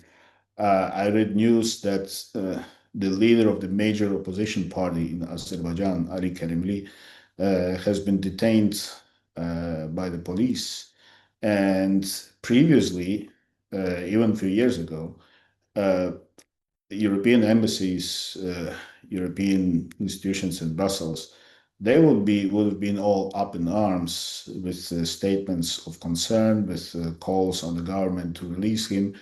I read news that the leader of the major opposition party in Azerbaijan, Ali Karimli, has been detained by the police. And previously, even a few years ago, European embassies, European institutions in Brussels they would have been all up in arms with statements of concern, with calls on the government to release him,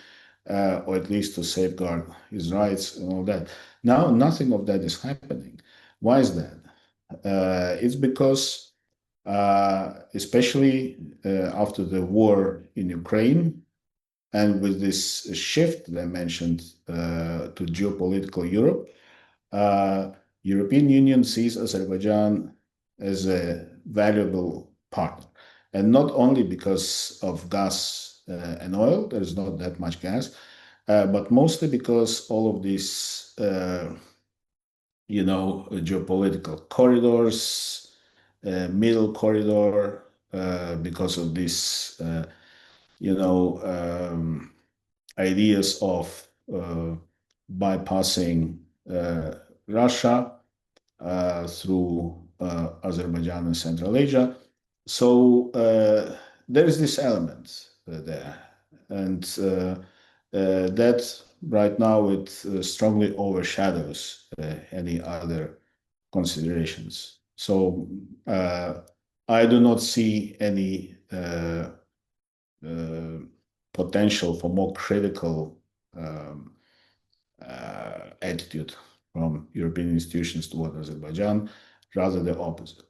or at least to safeguard his rights and all that. Now, nothing of that is happening. Why is that? It's because, especially after the war in Ukraine, and with this shift that I mentioned to geopolitical Europe, European Union sees Azerbaijan as a valuable partner, and not only because of gas and oil. There is not that much gas, but mostly because all of these, geopolitical corridors, middle corridor, because of this, ideas of bypassing Russia through Azerbaijan and Central Asia. So there is this element there, and that right now it strongly overshadows any other considerations. So I do not see any potential for more critical attitude from European institutions toward Azerbaijan, rather the opposite.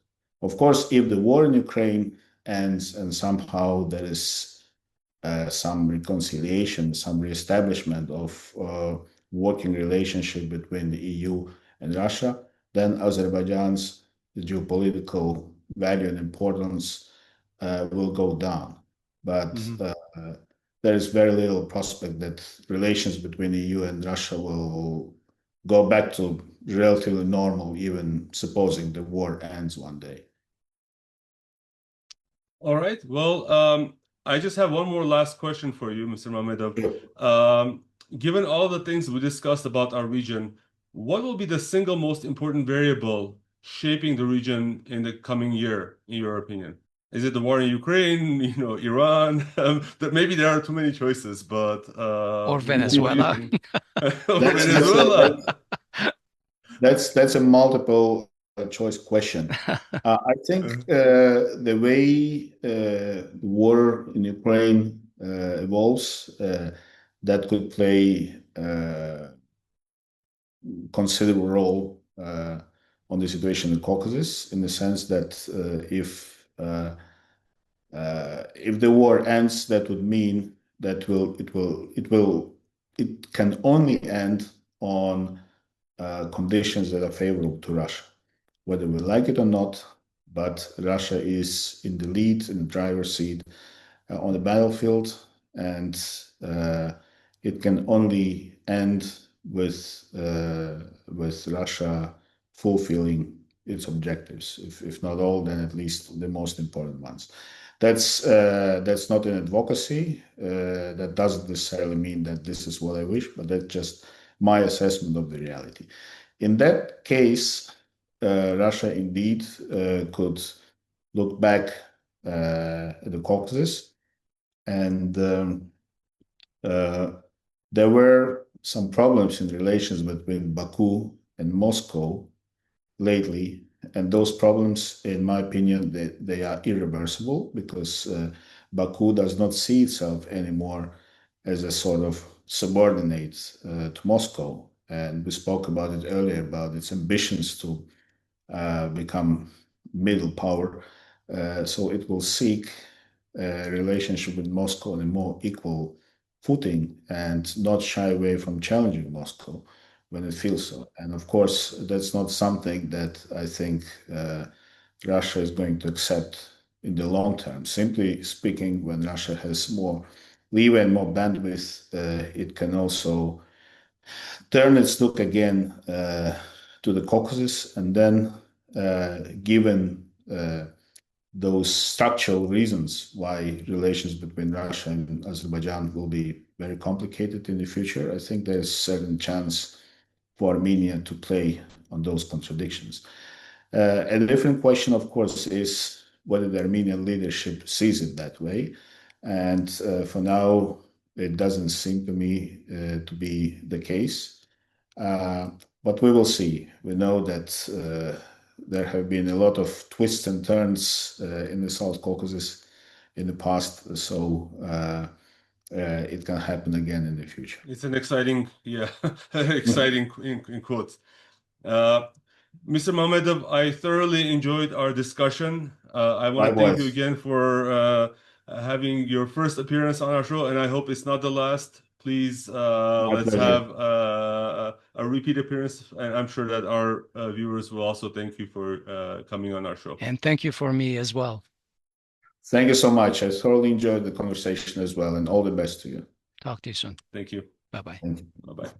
Of course, if the war in Ukraine ends and somehow there is some reconciliation, some reestablishment of working relationship between the EU and Russia, then Azerbaijan's geopolitical value and importance will go down. But there is very little prospect that relations between the EU and Russia will go back to relatively normal, even supposing the war ends one day. All right. Well, I just have one more last question for you, Mr. Mamedov. Given all the things we discussed about our region, what will be the single most important variable shaping the region in the coming year, in your opinion? Is it the war in Ukraine, Iran? That maybe there are too many choices, but or Venezuela. Or Venezuela. That's a multiple choice question. I think the way the war in Ukraine evolves, that could play a considerable role on the situation in the Caucasus, in the sense that if the war ends, that would mean that it can only end on conditions that are favorable to Russia, whether we like it or not. But Russia is in the lead, in the driver's seat on the battlefield, and it can only end with Russia fulfilling its objectives, if not all, then at least the most important ones. That's not an advocacy. That doesn't necessarily mean that this is what I wish, but that's just my assessment of the reality. In that case, Russia indeed could look back at the Caucasus, and there were some problems in relations between Baku and Moscow lately, and those problems, in my opinion, they are irreversible, because Baku does not see itself anymore as a sort of subordinate to Moscow. And we spoke about it earlier, about its ambitions to become middle power. So it will seek a relationship with Moscow on a more equal footing, and not shy away from challenging Moscow when it feels so. And of course, that's not something that I think Russia is going to accept in the long term. Simply speaking, when Russia has more leeway and more bandwidth, it can also turn its look again to the Caucasus, and then given those structural reasons why relations between Russia and Azerbaijan will be very complicated in the future, I think there's a certain chance for Armenia to play on those contradictions. A different question, of course, is whether the Armenian leadership sees it that way. And for now, it doesn't seem to me to be the case. But we will see. We know that There have been a lot of twists and turns in the South Caucasus in the past, so it can happen again in the future. It's an exciting, yeah, exciting in quotes. Mr. Mamedov, I thoroughly enjoyed our discussion. I want to thank you Likewise. again for having your first appearance on our show, and I hope it's not the last. Please, My let's pleasure. have a repeat appearance, and I'm sure that our viewers will also thank you for coming on our show. And thank you for me as well. Thank you so much. I thoroughly enjoyed the conversation as well, and all the best to you. Talk to you soon. Thank you. Bye-bye. Thank you. Bye-bye.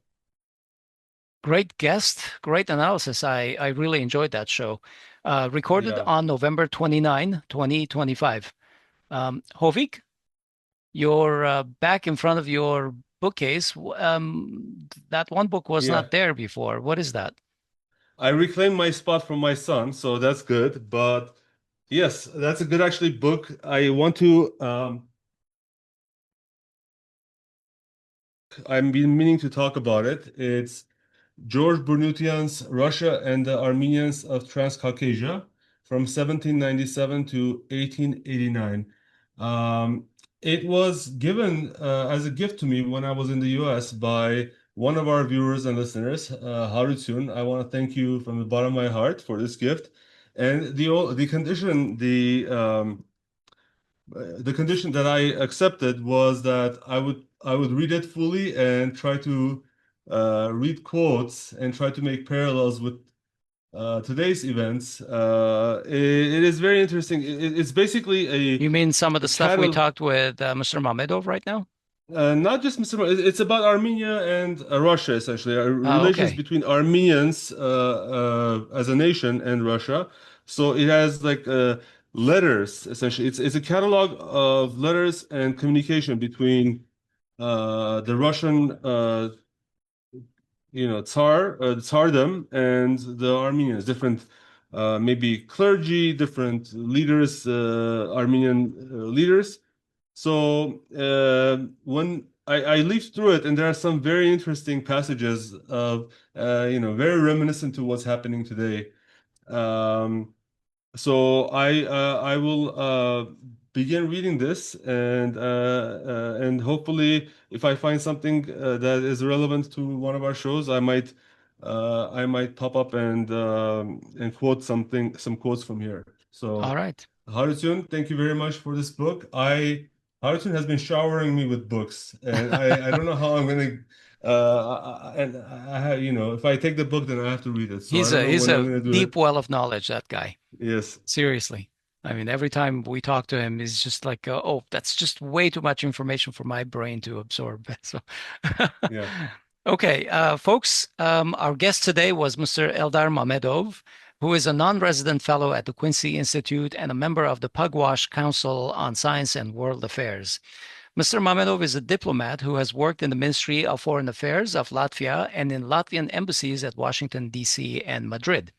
Great guest, great analysis. I really enjoyed that show. Recorded Yeah. on November 29, 2025. Hovik, you're back in front of your bookcase. That one book was Yeah. not there before. What is that? I reclaimed my spot from my son, so that's good. But yes, that's a good actually book. I want to I've been meaning to talk about it. It's George Burnutian's Russia and the Armenians of Transcaucasia from 1797 to 1889. It was given as a gift to me when I was in the US by one of our viewers and listeners, Haroutyun. I want to thank you from the bottom of my heart for this gift. And the condition that I accepted was that I would read it fully and try to read quotes and try to make parallels with today's events. It is very interesting. It's basically You mean some of the stuff we catalog. talked with Mr. Mamedov right now? Not just Mr. It's about Armenia and Russia, essentially. Oh, Relations okay. between Armenians as a nation and Russia. So it has like letters, essentially. It's a catalog of letters and communication between the Russian, Tsardom and the Armenians, different maybe clergy, different leaders, Armenian leaders. So when I leafed through it, and there are some very interesting passages of, very reminiscent to what's happening today. So I will begin reading this, and hopefully, if I find something that is relevant to one of our shows, I might pop up and quote some quotes from here. So. All right. Haroutyun, thank you very much for this book. Haroutyun has been showering me with books, and I don't know how I'm gonna. And I have, if I take the book, then I have to read it. So I don't know He's when I'm a gonna do deep it. well of knowledge, that guy. Yes. Seriously. I mean, every time we talk to him, he's just like, oh, that's just way too much information for my brain to absorb. So, Yeah. okay, folks, our guest today was Mr. Eldar Mamedov, who is a non-resident fellow at the Quincy Institute and a member of the Pugwash Council on Science and World Affairs. Mr. Mamedov is a diplomat who has worked in the Ministry of Foreign Affairs of Latvia and in Latvian embassies at Washington, D.C. and Madrid.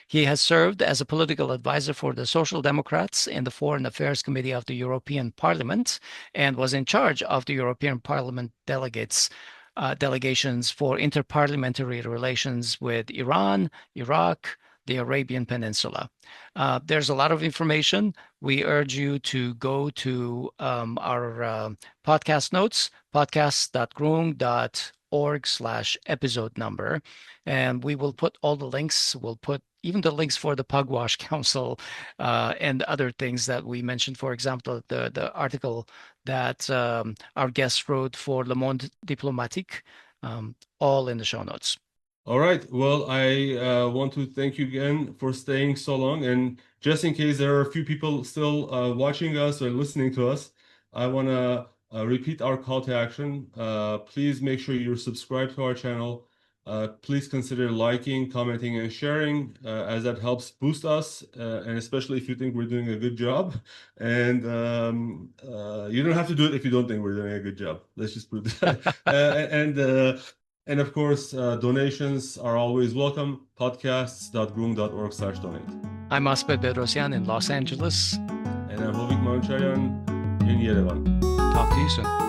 He has served as a political advisor for the Social Democrats in the Foreign Affairs Committee of the European Parliament and was in charge of the European Parliament delegations for interparliamentary relations with Iran, Iraq, the Arabian Peninsula. There's a lot of information. We urge you to go to our podcast notes, podcast.groong.org/episode number, and we will put all the links. We'll put even the links for the Pugwash Council and other things that we mentioned. For example, the article that our guest wrote for Le Monde Diplomatique, all in the show notes. All right. Well, I want to thank you again for staying so long. And just in case there are a few people still watching us or listening to us, I want to repeat our call to action. Please make sure you're subscribed to our channel. Please consider liking, commenting, and sharing, as that helps boost us, and especially if you think we're doing a good job. And you don't have to do it if you don't think we're doing a good job. Let's just put that. And of course, donations are always welcome. Podcasts.groong.org/donate. I'm Asbed Bedrosian in Los Angeles. And I'm Hovik Mancharyan in Yerevan. Talk to you soon.